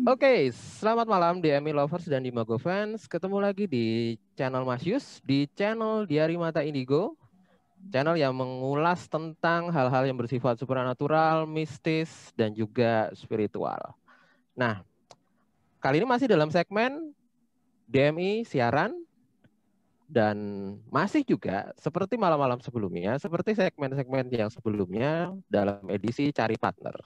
Oke, selamat malam DMI Lovers dan Dimago Fans. Ketemu lagi di channel Mas Yus, di channel Diari Mata Indigo. Channel yang mengulas tentang hal-hal yang bersifat supernatural, mistis, dan juga spiritual. Nah, kali ini masih dalam segmen DMI siaran. Dan masih juga seperti malam-malam sebelumnya, seperti segmen-segmen yang sebelumnya dalam edisi Cari Partner.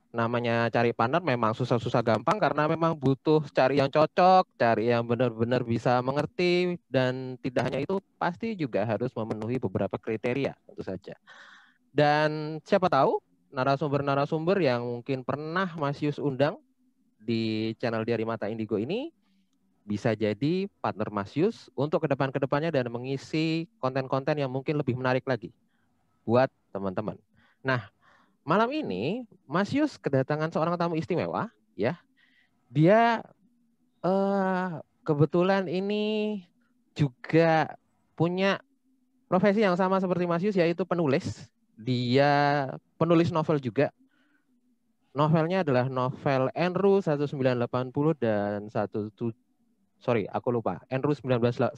Namanya cari partner memang susah-susah gampang karena memang butuh cari yang cocok, cari yang benar-benar bisa mengerti, dan tidak hanya itu pasti juga harus memenuhi beberapa kriteria tentu saja. Dan siapa tahu narasumber-narasumber yang mungkin pernah Mas Yus undang di channel Diari Mata Indigo ini bisa jadi partner Mas Yus untuk kedepannya dan mengisi konten-konten yang mungkin lebih menarik lagi buat teman-teman. Nah, malam ini Mas Yus kedatangan seorang tamu istimewa, ya. Dia kebetulan ini juga punya profesi yang sama seperti Mas Yus, yaitu penulis. Dia penulis novel juga. Novelnya adalah novel Enru 1980 dan aku lupa. Enru 1980.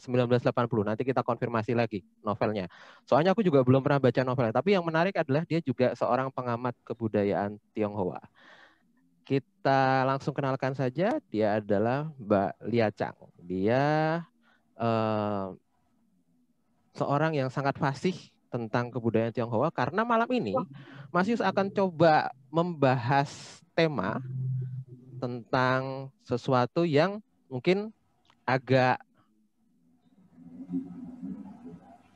Nanti kita konfirmasi lagi novelnya. Soalnya aku juga belum pernah baca novelnya. Tapi yang menarik adalah dia juga seorang pengamat kebudayaan Tionghoa. Kita langsung kenalkan saja. Dia adalah Mbak Lia Chang. Dia eh, seorang yang sangat fasih tentang kebudayaan Tionghoa. Karena malam ini Mas Yus akan coba membahas tema tentang sesuatu yang mungkin agak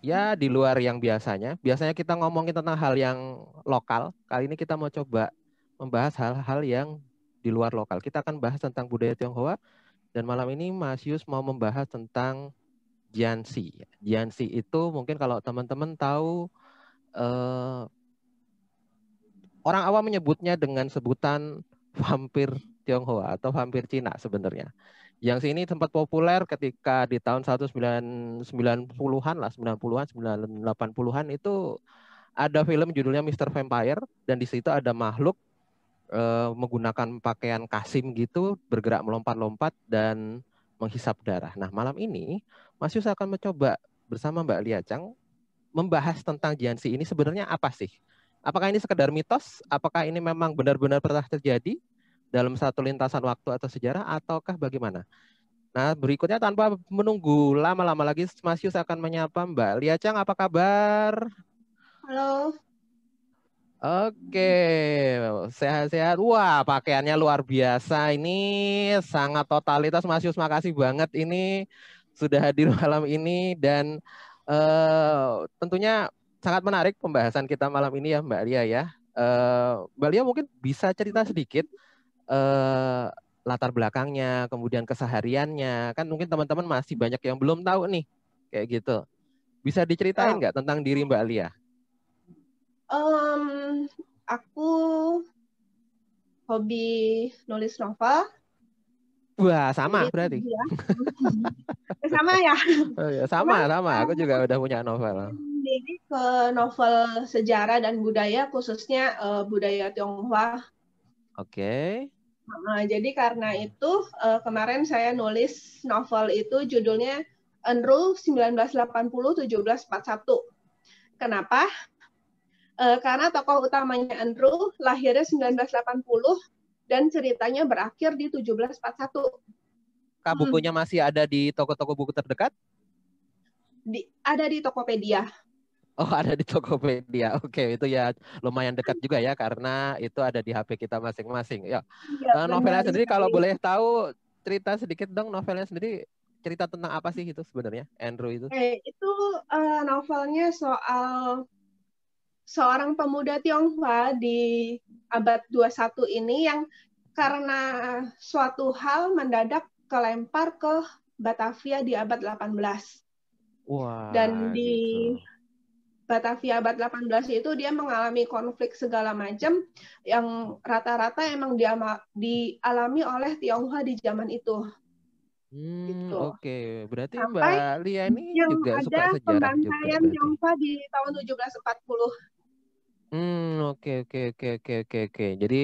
ya di luar yang biasanya. Biasanya kita ngomongin tentang hal yang lokal. Kali ini kita mau coba membahas hal-hal yang di luar lokal. Kita akan bahas tentang budaya Tionghoa. Dan malam ini Mas Yus mau membahas tentang Jianxi. Jianxi itu mungkin kalau teman-teman tahu, orang awam menyebutnya dengan sebutan vampir Tionghoa atau vampir Cina sebenarnya. Yang ini sempat populer ketika di tahun 1990-an lah, 90-an, 80-an itu ada film judulnya Mr. Vampire, dan di situ ada makhluk menggunakan pakaian kasim gitu, bergerak melompat-lompat dan menghisap darah. Nah, malam ini Mas Yus akan mencoba bersama Mbak Lia Chang membahas tentang Jianxi ini sebenarnya apa sih? Apakah ini sekedar mitos? Apakah ini memang benar-benar pernah terjadi dalam satu lintasan waktu atau sejarah, ataukah bagaimana? Nah, berikutnya tanpa menunggu lama-lama lagi, Mas Yus akan menyapa Mbak Lia Chang. Apa kabar? Halo. Oke, sehat-sehat. Wah, pakaiannya luar biasa. Ini sangat totalitas, Mas Yus. Makasih banget ini sudah hadir malam ini, dan tentunya sangat menarik pembahasan kita malam ini ya, Mbak Lia ya. Mbak Lia mungkin bisa cerita sedikit eh, latar belakangnya, kemudian kesehariannya. Kan mungkin teman-teman masih banyak yang belum tahu nih, kayak gitu. Bisa diceritain Oh, nggak tentang diri Mbak Lia? aku hobi nulis novel. Wah, sama Jadi itu berarti. dia. Sama ya. Oh, ya, sama, Cuman sama. Aku juga udah punya novel. sendiri ke novel sejarah dan budaya, khususnya budaya Tionghoa. Oke. Jadi karena itu kemarin saya nulis novel itu judulnya Enru 1980-1741. Kenapa? Karena tokoh utamanya Andrew lahirnya 1980 dan ceritanya berakhir di 1741. Kak, bukunya masih ada di toko-toko buku terdekat? Ada di Tokopedia. Oh, ada di Tokopedia. Oke, itu ya lumayan dekat juga ya, karena itu ada di HP kita masing-masing. Ya, Iya, novelnya benar sendiri kalau sekali. boleh tahu, cerita sedikit dong novelnya sendiri. Cerita tentang apa sih itu sebenarnya, Andrew itu? Itu novelnya soal seorang pemuda Tionghoa di abad 21 ini yang karena suatu hal mendadak kelempar ke Batavia di abad 18. Dan Wah, di gitu. Batavia abad 18 itu dia mengalami konflik segala macam yang rata-rata emang dialami oleh Tionghoa di zaman itu gitu. Oke. Berarti Mbak Sampai Lia ini yang juga suka ada sejarah juga pembantaian berarti. Tionghoa di tahun 1740. Oke, oke, oke, oke, oke, oke. Jadi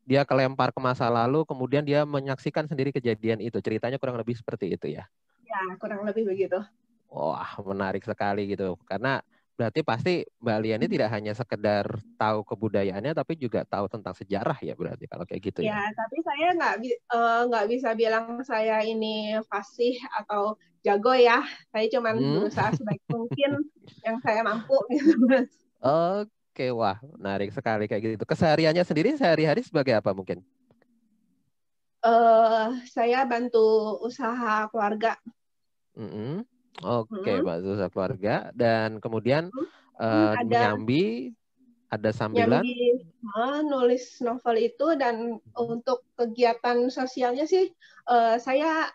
dia kelempar ke masa lalu, kemudian dia menyaksikan sendiri kejadian itu. Ceritanya kurang lebih seperti itu ya? Ya, kurang lebih begitu. Wah, menarik sekali gitu. Karena berarti pasti Mbak Lia ini tidak hanya sekedar tahu kebudayaannya, tapi juga tahu tentang sejarah ya berarti kalau kayak gitu ya. Ya, tapi saya nggak bisa bilang saya ini fasih atau jago ya. Saya cuma berusaha sebaik mungkin yang saya mampu gitu, Mas. Oke, wah menarik sekali kayak gitu. Kesehariannya sendiri sehari-hari sebagai apa mungkin? Saya bantu usaha keluarga. Oke, Pak usaha keluarga. Dan kemudian Ada menyambi, ada sambilan? nyambi nulis novel itu, dan untuk kegiatan sosialnya sih saya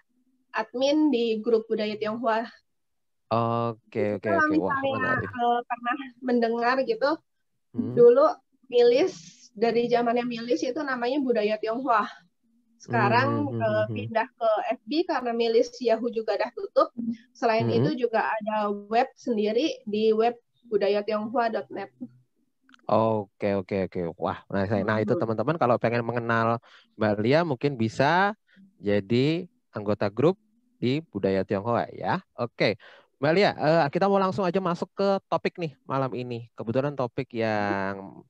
admin di grup budaya Tionghoa. Oke, Kalau wah misalnya menarik. pernah mendengar gitu, dulu Milis, dari zamannya Milis itu namanya budaya Tionghoa. Sekarang pindah ke FB karena Milis Yahoo juga udah tutup. Selain itu juga ada web sendiri di web budayationghoa.net. Oke. Wah, nah itu teman-teman kalau pengen mengenal Mbak Lia mungkin bisa jadi anggota grup di Budaya Tionghoa ya. Oke, Mbak Lia, kita mau langsung aja masuk ke topik nih malam ini. Kebetulan topik yang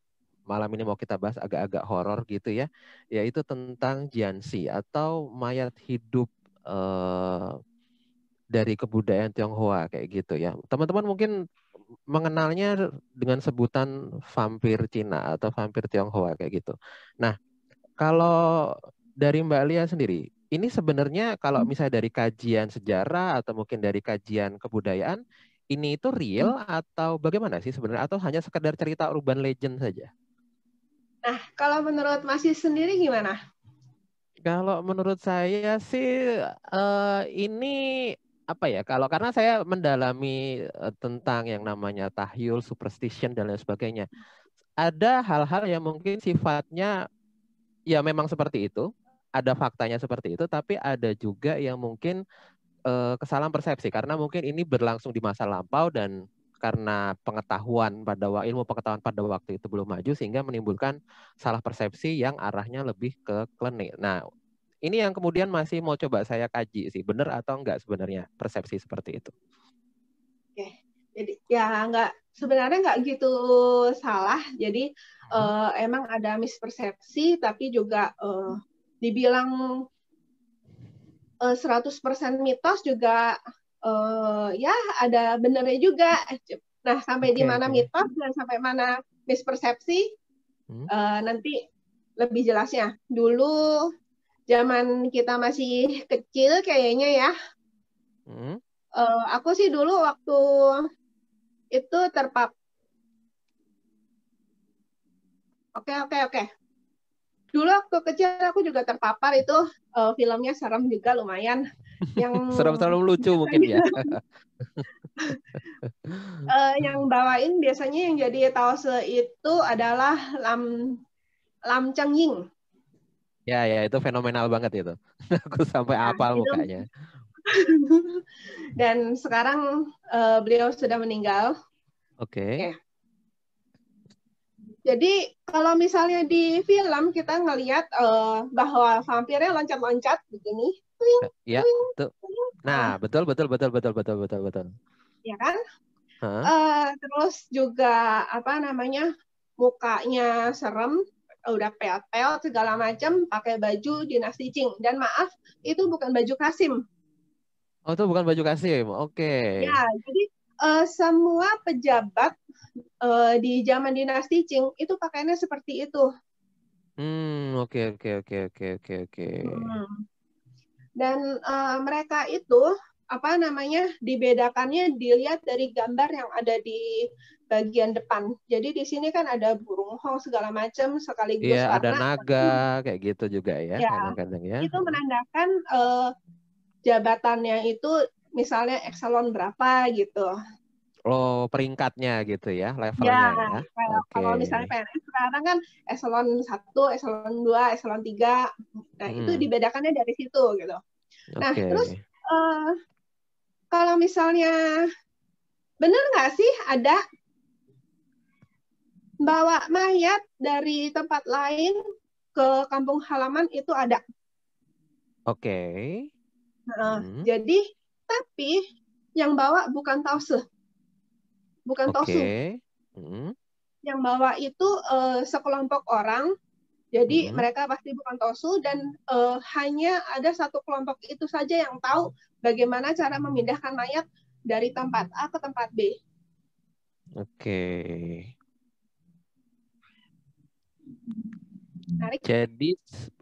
malam ini mau kita bahas agak-agak horor gitu ya, yaitu tentang Jianxi atau mayat hidup dari kebudayaan Tionghoa kayak gitu ya. Teman-teman mungkin mengenalnya dengan sebutan vampir Cina atau vampir Tionghoa kayak gitu. Nah, kalau dari Mbak Lia sendiri, ini sebenarnya kalau misalnya dari kajian sejarah atau mungkin dari kajian kebudayaan, ini itu real atau bagaimana sih sebenarnya? Atau hanya sekedar cerita urban legend saja? Nah, kalau menurut Masih sendiri gimana? Kalau menurut saya sih ini apa ya? Karena saya mendalami tentang yang namanya tahyul, superstition dan lain sebagainya. Ada hal-hal yang mungkin sifatnya ya memang seperti itu, ada faktanya seperti itu, tapi ada juga yang mungkin kesalahan persepsi karena mungkin ini berlangsung di masa lampau dan karena ilmu pengetahuan pada waktu itu belum maju sehingga menimbulkan salah persepsi yang arahnya lebih ke klinik. Nah, ini yang kemudian masih mau coba saya kaji sih, benar atau enggak sebenarnya persepsi seperti itu. Oke, jadi ya sebenarnya nggak gitu salah. Jadi emang ada mispersepsi, tapi juga dibilang 100% mitos juga ya ada benernya juga. Nah, sampai di mana mitos dan sampai mana mispersepsi nanti lebih jelasnya. Dulu zaman kita masih kecil kayaknya ya. Aku sih dulu waktu itu Oke. Dulu waktu kecil aku juga terpapar itu filmnya serem juga lumayan. Yang serem-serem lucu mungkin ya. Yang bawain biasanya yang jadi Tause itu adalah Lam Cheng Ying. Ya, itu fenomenal banget itu. Aku sampai hafal mukanya. Dan sekarang beliau sudah meninggal. Oke. Jadi kalau misalnya di film kita ngelihat bahwa vampirnya loncat-loncat begini. Ya, tuh. Nah, betul. Ya kan? Terus juga mukanya serem, udah peot-peot segala macam, pakai baju dinasti Qing. Dan maaf, itu bukan baju Kasim. Oh, itu bukan baju Kasim. Oke. Ya, jadi semua pejabat di zaman dinasti Qing itu pakaiannya seperti itu. Oke. Dan mereka itu dibedakannya dilihat dari gambar yang ada di bagian depan. Jadi di sini kan ada burung hong segala macam sekaligus Iya, ada warna. naga kayak gitu juga ya, Ya, kadang-kadang ya. itu menandakan jabatannya itu misalnya ekselon berapa gitu. Oh, peringkatnya gitu ya, levelnya Ya, ya. kalau misalnya PNS sekarang kan eselon 1, eselon 2, eselon 3. Nah, itu dibedakannya dari situ gitu. Nah, terus kalau misalnya benar nggak sih ada bawa mayat dari tempat lain ke kampung halaman itu ada. Oke. Jadi tapi yang bawa bukan Tause, bukan Tosu. Yang bawa itu sekelompok orang. Jadi mereka pasti bukan Tosu dan hanya ada satu kelompok itu saja yang tahu bagaimana cara memindahkan mayat dari tempat A ke tempat B. Oke. Menarik.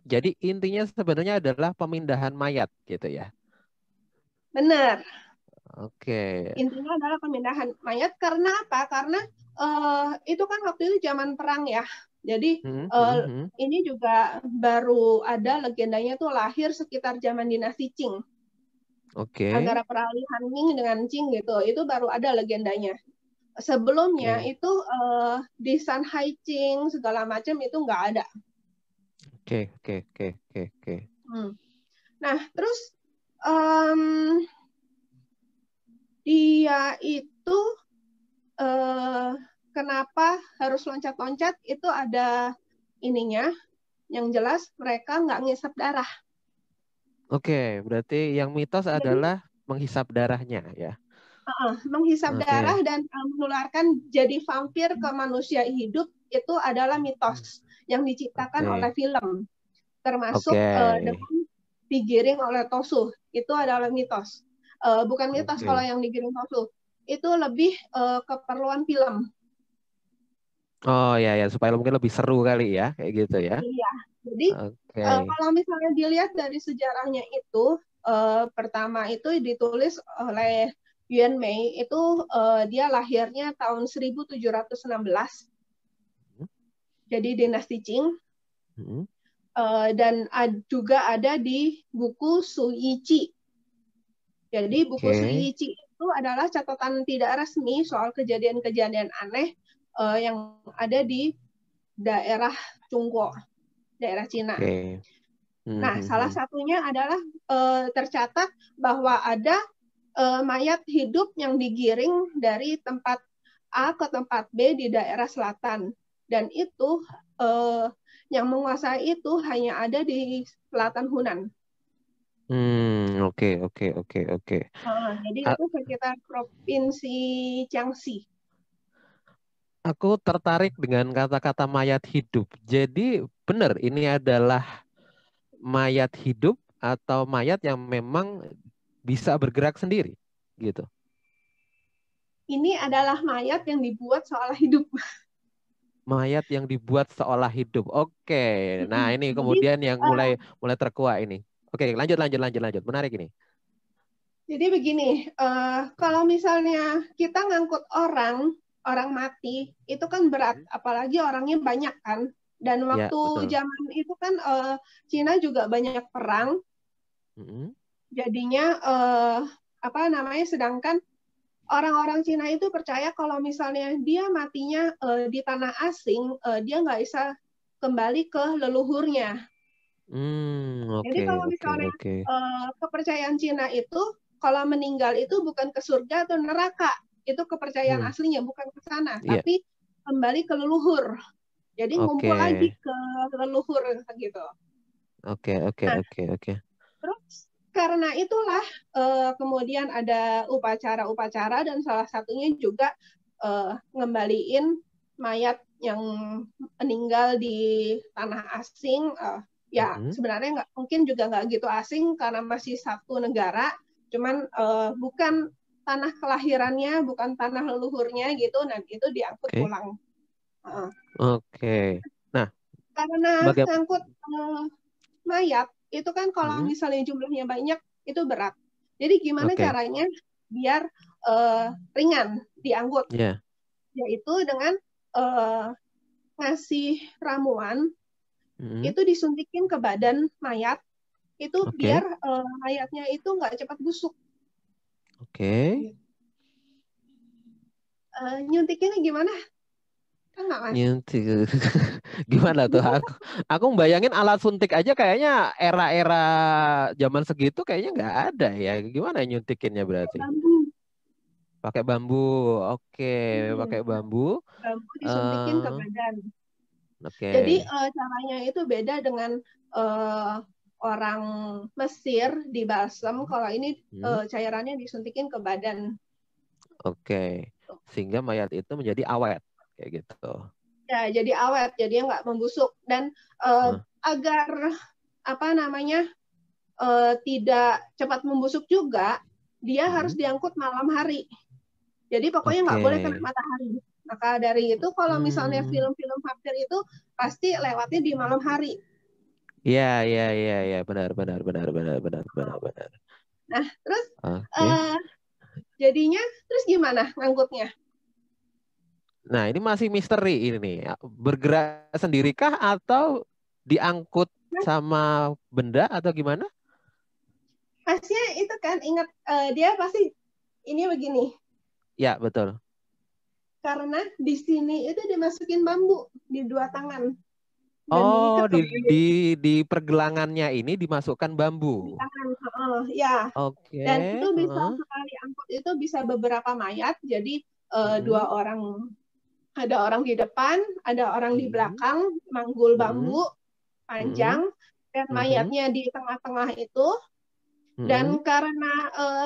Jadi intinya sebenarnya adalah pemindahan mayat gitu ya. Benar. Oke. Intinya adalah pemindahan mayat karena apa? Karena itu kan waktu itu zaman perang ya. Jadi ini juga baru ada legendanya tuh lahir sekitar zaman dinasti Qing. Oke. Antara peralihan Ming dengan Qing gitu. Itu baru ada legendanya. Sebelumnya itu di Shanhai Qing segala macam itu nggak ada. Oke. Nah, terus dia itu kenapa harus loncat-loncat? Itu ada ininya. Yang jelas mereka nggak ngisap darah. Oke, berarti yang mitos adalah menghisap darahnya ya. Menghisap darah dan menularkan jadi vampir ke manusia hidup itu adalah mitos yang diciptakan oleh film. Termasuk dengan digiring oleh Tosu. Itu adalah mitos. Bukan mitos kalau yang digiring Tosu. Itu lebih keperluan film. Oh ya, supaya mungkin lebih seru kali ya, kayak gitu ya. Iya. Jadi kalau misalnya dilihat dari sejarahnya itu, pertama itu ditulis oleh Yuan Mei, itu dia lahirnya tahun 1716. Jadi dinasti Qing. Dan juga ada di buku Su Yiqi. Jadi buku Su Yiqi itu adalah catatan tidak resmi soal kejadian-kejadian aneh yang ada di daerah Chungguo, daerah Cina. Nah, salah satunya adalah tercatat bahwa ada mayat hidup yang digiring dari tempat A ke tempat B di daerah selatan. Dan itu yang menguasai itu hanya ada di selatan Hunan. Oke. Jadi itu sekitar provinsi Jiangxi. Aku tertarik dengan kata-kata mayat hidup. Jadi benar ini adalah mayat hidup atau mayat yang memang bisa bergerak sendiri, gitu. Ini adalah mayat yang dibuat seolah hidup. Mayat yang dibuat seolah hidup. Oke. Nah, ini kemudian yang mulai terkuak ini. Oke, lanjut. Menarik ini. Jadi begini, kalau misalnya kita ngangkut orang mati, itu kan berat, apalagi orangnya banyak kan. Dan waktu zaman itu kan Cina juga banyak perang. Jadinya sedangkan orang-orang Cina itu percaya kalau misalnya dia matinya di tanah asing, dia nggak bisa kembali ke leluhurnya. Jadi kalau misalnya kepercayaan Cina itu kalau meninggal itu bukan ke surga atau neraka, itu kepercayaan aslinya bukan ke sana, tapi kembali ke leluhur. Jadi ngumpul lagi ke leluhur gitu. Oke. Terus karena itulah kemudian ada upacara-upacara dan salah satunya juga ngembaliin mayat yang meninggal di tanah asing. Sebenarnya mungkin juga nggak gitu asing karena masih satu negara. Cuman bukan tanah kelahirannya, bukan tanah leluhurnya gitu, nanti itu diangkut pulang. Nah, karena ngangkut mayat itu kan kalau misalnya jumlahnya banyak itu berat. Jadi gimana caranya biar ringan diangkut? Yaitu dengan ngasih ramuan itu disuntikin ke badan mayat. Itu biar mayatnya itu nggak cepat busuk. Nyuntikinnya gimana? Enggak, Mas? Nyuntik. Gimana tuh? Aku bayangin alat suntik aja kayaknya era-era zaman segitu kayaknya nggak ada ya. Gimana nyuntikinnya berarti? Pakai bambu. Pakai bambu. Bambu disuntikin ke badan. Oke. Jadi caranya itu beda dengan orang Mesir di balsem. Kalau ini cairannya disuntikin ke badan. Oke. Sehingga mayat itu menjadi awet kayak gitu. Ya, jadi awet, jadi nggak membusuk dan agar apa namanya tidak cepat membusuk juga, dia harus diangkut malam hari. Jadi pokoknya nggak boleh kena matahari. Maka dari itu kalau misalnya film-film vampir itu pasti lewatnya di malam hari. Iya, benar. Nah, terus jadinya terus gimana ngangkutnya? Nah, ini masih misteri ini. Bergerak sendirikah atau diangkut sama benda atau gimana? Masnya itu kan ingat dia pasti ini begini. Ya, betul. Karena di sini itu dimasukin bambu di dua tangan. Dan di pergelangannya ini dimasukkan bambu. Di tangan, ya. Oke. Dan itu bisa sekali angkut itu bisa beberapa mayat. Jadi dua orang, ada orang di depan, ada orang di belakang, manggul bambu panjang, dan mayatnya di tengah-tengah itu. Dan karena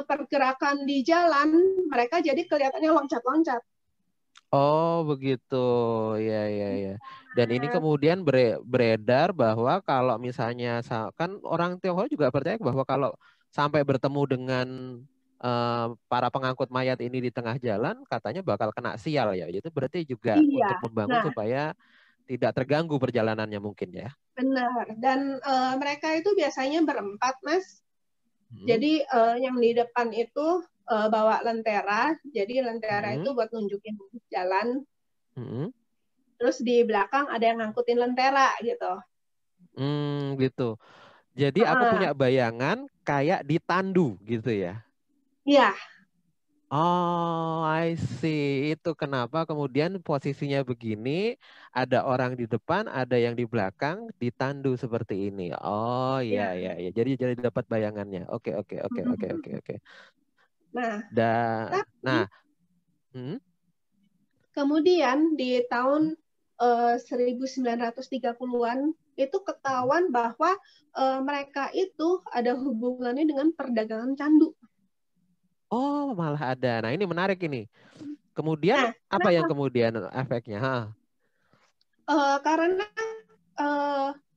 pergerakan di jalan, mereka jadi kelihatannya loncat-loncat. Oh, begitu. Ya. Dan ini kemudian beredar bahwa kalau misalnya kan orang Tionghoa juga percaya bahwa kalau sampai bertemu dengan para pengangkut mayat ini di tengah jalan, katanya bakal kena sial ya. Itu berarti juga untuk membangun supaya tidak terganggu perjalanannya mungkin ya. Benar. Dan mereka itu biasanya berempat, Mas. Jadi yang di depan itu bawa lentera, jadi lentera itu buat nunjukin jalan. Terus di belakang ada yang ngangkutin lentera gitu. Gitu. Jadi aku punya bayangan kayak ditandu gitu ya. Iya. Oh, I see. Itu kenapa kemudian posisinya begini, ada orang di depan, ada yang di belakang, ditandu seperti ini. Oh, iya. Jadi dapat bayangannya. Oke. Nah, kemudian di tahun 1930-an itu ketahuan bahwa mereka itu ada hubungannya dengan perdagangan candu. Oh, malah ada. Nah, ini menarik ini. Kemudian apa yang kemudian efeknya? Karena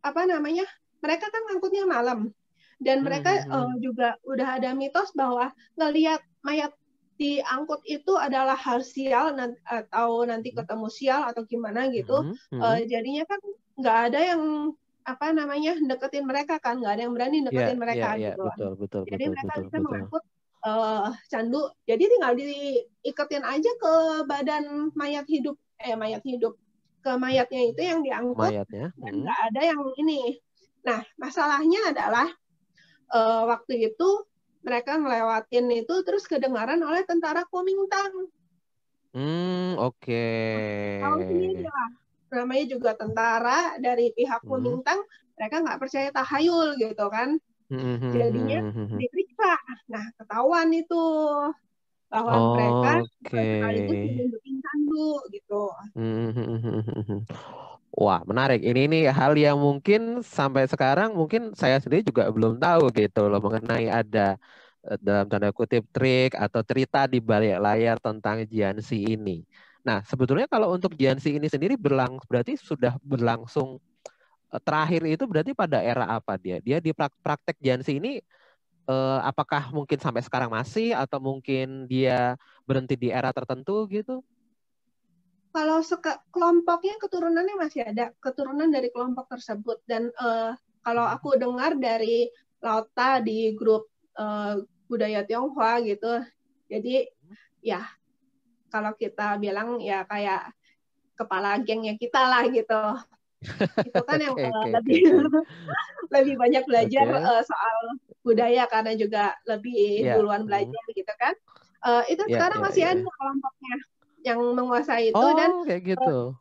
apa namanya? Mereka kan ngangkutnya malam. Dan mereka juga udah ada mitos bahwa ngelihat mayat diangkut itu adalah hal sial atau nanti ketemu sial atau gimana gitu. Jadinya kan nggak ada yang apa namanya deketin mereka kan, nggak ada yang berani deketin mereka gitu. Betul, jadi mereka bisa mengangkut candu. Jadi tinggal diiketin aja ke badan mayat hidup ke mayatnya itu yang diangkut. Dan nggak ada yang ini. Nah, masalahnya adalah waktu itu mereka ngelewatin itu terus kedengaran oleh tentara Kuomintang. Oke. Tahu sendiri lah. Namanya juga tentara dari pihak Kuomintang, mereka nggak percaya tahayul gitu kan. Jadinya diperiksa. Nah, ketahuan itu bahwa mereka sekaligus menunjukin candu gitu. Wah, menarik. Ini hal yang mungkin sampai sekarang mungkin saya sendiri juga belum tahu gitu loh mengenai ada dalam tanda kutip trik atau cerita di balik layar tentang Jianxi ini. Nah, sebetulnya kalau untuk Jianxi ini sendiri berarti sudah berlangsung terakhir itu berarti pada era apa dia? Dia di praktek Jianxi ini apakah mungkin sampai sekarang masih atau mungkin dia berhenti di era tertentu gitu? Kalau kelompoknya keturunannya masih ada, keturunan dari kelompok tersebut. Dan kalau aku dengar dari Lauta di grup budaya Tionghoa gitu, jadi ya kalau kita bilang ya kayak kepala gengnya kita lah gitu. Itu kan yang lebih banyak belajar soal budaya karena juga lebih duluan belajar gitu kan. Itu sekarang masih ada kelompoknya yang menguasai itu dan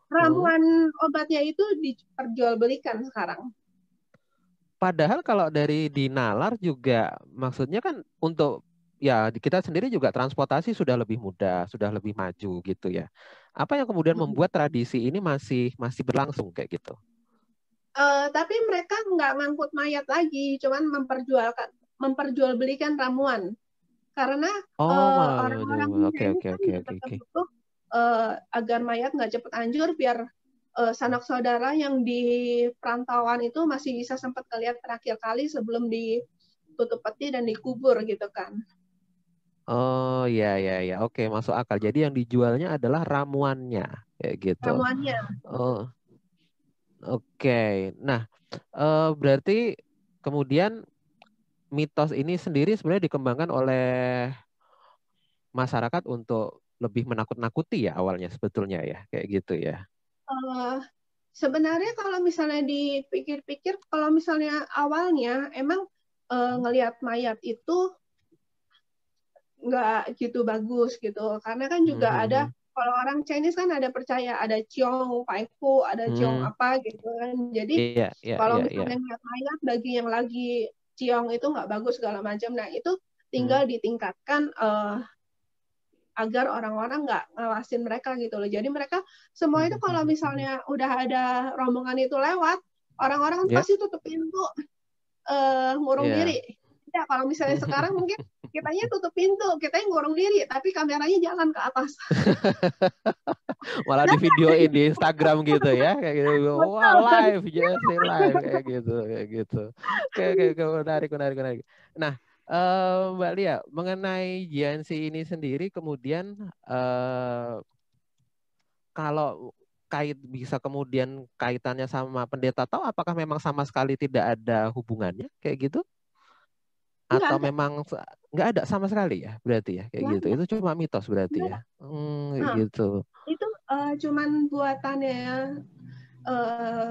ramuan obatnya itu diperjualbelikan sekarang. Padahal kalau dari di nalar juga maksudnya kan untuk ya kita sendiri juga transportasi sudah lebih mudah, sudah lebih maju gitu ya. Apa yang kemudian membuat tradisi ini masih berlangsung kayak gitu? Tapi mereka nggak ngangkut mayat lagi, cuman memperjualbelikan ramuan. Karena orang-orang Oke, Chinese oke, kan oke, juga oke, tetap oke. butuh agar mayat nggak cepat hancur, biar sanak saudara yang di perantauan itu masih bisa sempat ngelihat terakhir kali sebelum ditutup peti dan dikubur gitu kan. Oh ya, oke, masuk akal. Jadi yang dijualnya adalah ramuannya kayak gitu. Ramuannya. Oh, oke. Nah, berarti kemudian mitos ini sendiri sebenarnya dikembangkan oleh masyarakat untuk lebih menakut-nakuti ya awalnya sebetulnya ya, kayak gitu ya. Uh, Sebenarnya kalau misalnya dipikir-pikir, kalau misalnya awalnya emang ngelihat mayat itu nggak gitu bagus gitu, karena kan juga ada, kalau orang Chinese kan ada percaya ada ciong paiku, ada ciong apa gitu kan. Jadi kalau misalnya ngeliat mayat daging yang lagi ciong itu nggak bagus segala macam, nah itu tinggal ditingkatkan agar orang-orang nggak ngawasin mereka gitu loh. Jadi mereka semua itu kalau misalnya udah ada rombongan itu lewat, orang-orang pasti tutup pintu, ngurung diri. Ya, kalau misalnya sekarang mungkin kitanya tutup pintu, kitanya ngurung diri, tapi kameranya jalan ke atas. Malah di videoin di Instagram gitu ya, kayak gitu. Wah, live, just live kayak gitu, kayak gitu. Oke, menarik. Nah, Mbak Lia, mengenai GNC ini sendiri, kemudian kalau bisa kemudian kaitannya sama pendeta tahu, apakah memang sama sekali tidak ada hubungannya kayak gitu? Atau memang nggak ada sama sekali ya berarti ya kayak gitu? Itu cuma mitos berarti ya? Gitu. Itu cuman buatannya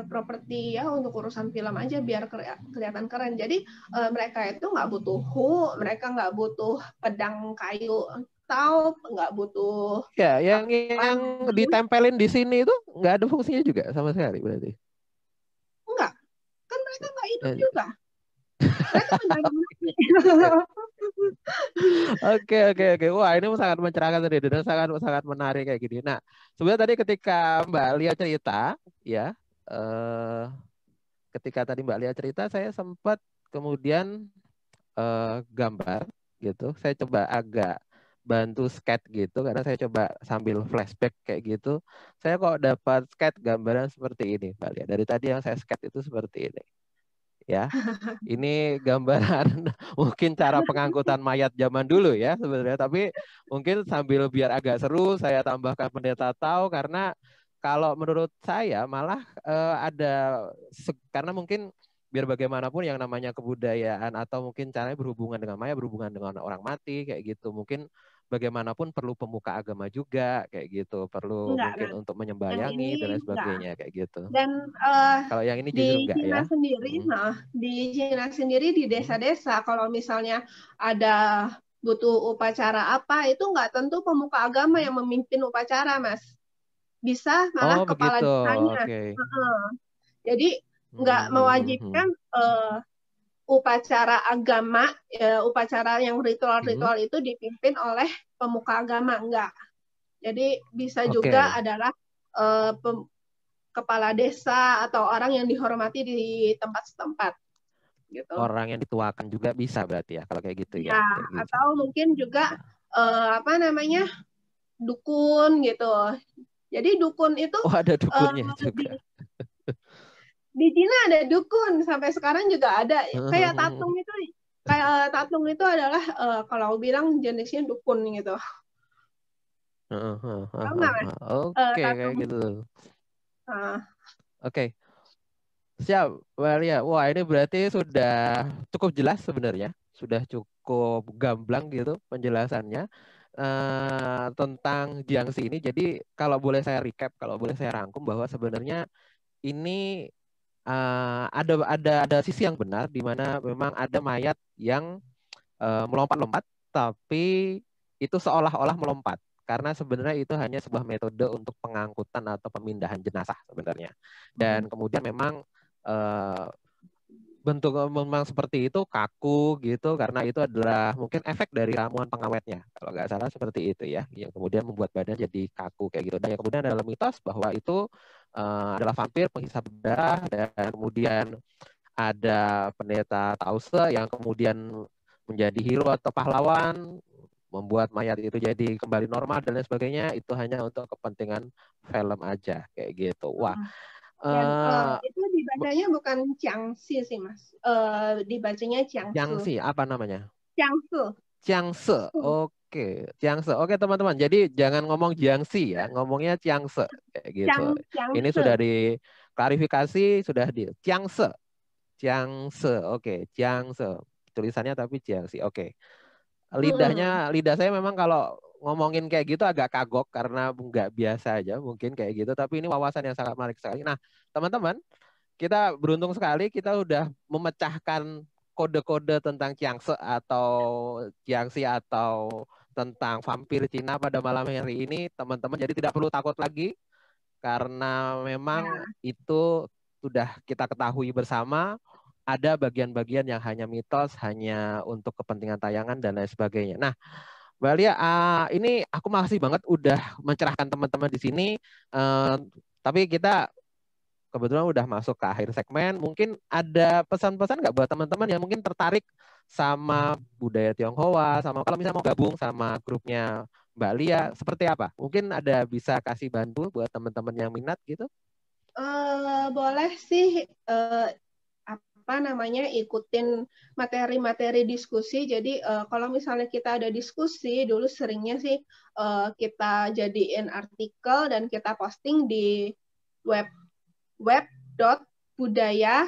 properti ya untuk urusan film aja biar kelihatan keren. Jadi mereka itu nggak butuh mereka nggak butuh pedang kayu, atau nggak butuh ya yang ditempelin di sini itu nggak ada fungsinya juga sama sekali berarti? Enggak, kan mereka nggak hidup juga. Mereka Oke. Wah, ini sangat mencerahkan tadi dan sangat menarik kayak gini. Nah, sebenarnya tadi ketika Mbak Lia cerita, ya, ketika tadi Mbak Lia cerita, saya sempat kemudian gambar gitu. Saya coba agak bantu sketch gitu karena saya coba sambil flashback kayak gitu. Saya kok dapat sketch gambaran seperti ini, Mbak Lia. Dari tadi yang saya sketch itu seperti ini. Ya. Ini gambaran mungkin cara pengangkutan mayat zaman dulu ya sebenarnya. Tapi mungkin sambil biar agak seru saya tambahkan pendeta tahu, karena kalau menurut saya malah karena mungkin biar bagaimanapun yang namanya kebudayaan atau mungkin caranya berhubungan dengan mayat, berhubungan dengan orang mati kayak gitu. Mungkin bagaimanapun perlu pemuka agama juga kayak gitu. Perlu mungkin untuk menyembayangi dan lain sebagainya kayak gitu. Dan kalau yang ini justru di enggak Cina ya. sendiri, di Cina sendiri di desa-desa kalau misalnya ada butuh upacara apa, itu nggak tentu pemuka agama yang memimpin upacara, Mas. Bisa malah kepala Begitu. desanya. Okay. Jadi nggak mewajibkan upacara agama, upacara yang ritual-ritual itu dipimpin oleh pemuka agama, enggak. Jadi bisa juga adalah kepala desa atau orang yang dihormati di tempat setempat. Gitu. Orang yang dituakan juga bisa berarti ya kalau kayak gitu ya. Kayak gitu. Atau mungkin juga dukun gitu. Jadi dukun itu ada dukunnya juga. Di Cina ada dukun, sampai sekarang juga ada. Kayak tatung itu adalah kalau bilang jenisnya dukun gitu. Oke, kayak gitu. Oke. Siap, Walia. Wah, ini berarti sudah cukup jelas sebenarnya. Sudah cukup gamblang gitu penjelasannya tentang Jiangxi ini. Jadi kalau boleh saya recap, kalau boleh saya rangkum bahwa sebenarnya ini ada sisi yang benar di mana memang ada mayat yang melompat-lompat, tapi itu seolah-olah melompat karena sebenarnya itu hanya sebuah metode untuk pengangkutan atau pemindahan jenazah sebenarnya. Dan kemudian memang bentuk memang seperti itu, kaku gitu, karena itu adalah mungkin efek dari ramuan pengawetnya. Kalau nggak salah seperti itu ya, yang kemudian membuat badan jadi kaku kayak gitu. Dan yang kemudian adalah mitos bahwa itu adalah vampir penghisap darah, dan kemudian ada pendeta Tause yang kemudian menjadi hero atau pahlawan, membuat mayat itu jadi kembali normal dan lain sebagainya. Itu hanya untuk kepentingan film aja kayak gitu. Wah, Dan itu dibacanya bukan Jiangxi sih Mas, dibacanya Jiangsu. Jiangxi apa namanya? Jiangsu. Jiangse. Oke, Jiangse. Oke, teman-teman. Jadi jangan ngomong Jiangxi ya, ngomongnya Jiangse kayak gitu. Ini Jiangsu. sudah diklarifikasi, sudah di Jiangse. Jiangse. Oke, Jiangse. Tulisannya tapi Jiangxi. Oke. Lidah saya memang kalau ngomongin kayak gitu agak kagok karena nggak biasa aja mungkin kayak gitu. Tapi ini wawasan yang sangat menarik sekali. Nah, teman-teman, kita beruntung sekali kita udah memecahkan kode-kode tentang Jiangse atau Jiangxi atau tentang vampir Cina pada malam hari ini, teman-teman. Jadi tidak perlu takut lagi karena memang itu sudah kita ketahui bersama. Ada bagian-bagian yang hanya mitos, hanya untuk kepentingan tayangan dan lain sebagainya. Nah, Mbak Lia, ini aku makasih banget udah mencerahkan teman-teman di sini. Tapi kita kebetulan udah masuk ke akhir segmen. Mungkin ada pesan-pesan nggak buat teman-teman yang mungkin tertarik sama budaya Tionghoa, sama kalau misalnya mau gabung sama grupnya Mbak Lia, seperti apa? Mungkin ada bisa kasih bantu buat teman-teman yang minat gitu? Boleh sih apa namanya ikutin materi-materi diskusi. Jadi kalau misalnya kita ada diskusi, dulu seringnya sih kita jadiin artikel dan kita posting di web.budaya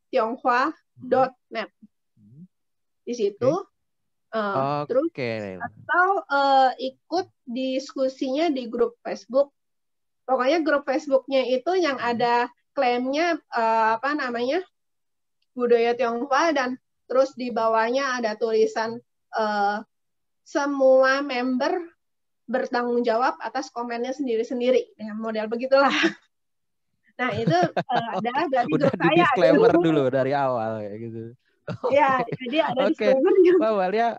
tionghoa.net. Di situ terus atau ikut diskusinya di grup Facebook. Pokoknya grup Facebooknya itu yang ada klaimnya apa namanya budaya Tionghoa, dan terus di bawahnya ada tulisan semua member bertanggung jawab atas komennya sendiri-sendiri, ya, model begitulah. Nah itu adalah dari grup saya. Udah disclaimer dulu dari awal kayak gitu. Ya, jadi ada disclaimernya. Wah, Walia,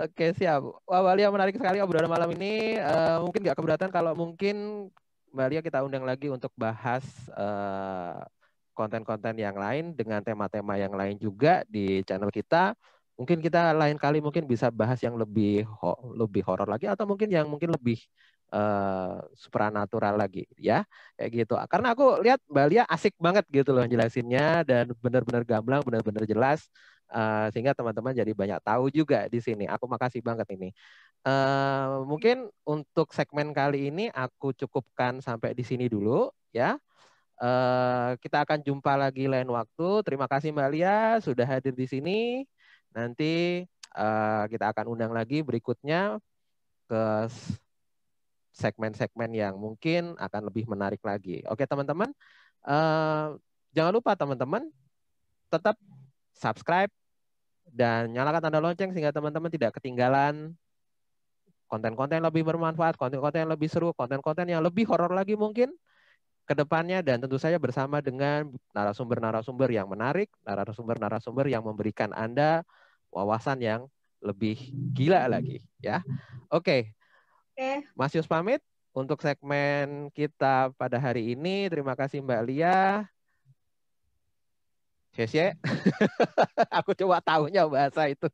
oke, siap. Wah, Walia, menarik sekali obrolan malam ini. Mungkin nggak keberatan kalau mungkin Mbak Lia kita undang lagi untuk bahas konten-konten yang lain dengan tema-tema yang lain juga di channel kita. Mungkin kita lain kali mungkin bisa bahas yang lebih horor lagi, atau mungkin yang mungkin lebih supranatural lagi ya, kayak gitu. Karena aku lihat Mbak Lia asik banget gitu loh jelasinnya, dan benar-benar gamblang, benar-benar jelas, sehingga teman-teman jadi banyak tahu juga di sini. Aku makasih banget ini. Mungkin untuk segmen kali ini aku cukupkan sampai di sini dulu ya. Kita akan jumpa lagi lain waktu. Terima kasih Mbak Lia sudah hadir di sini. Nanti kita akan undang lagi berikutnya ke segmen-segmen yang mungkin akan lebih menarik lagi. Oke teman-teman, jangan lupa teman-teman tetap subscribe dan nyalakan tanda lonceng sehingga teman-teman tidak ketinggalan konten-konten yang lebih bermanfaat, konten-konten yang lebih seru, konten-konten yang lebih horor lagi mungkin ke depannya, dan tentu saja bersama dengan narasumber-narasumber yang menarik, narasumber-narasumber yang memberikan Anda wawasan yang lebih gila lagi ya. Oke. Mas Yus pamit untuk segmen kita pada hari ini. Terima kasih Mbak Lia. Cesye. Aku coba tahunya bahasa itu.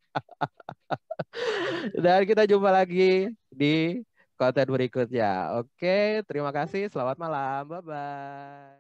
Dan kita jumpa lagi di konten berikutnya. Oke, terima kasih. Selamat malam. Bye-bye.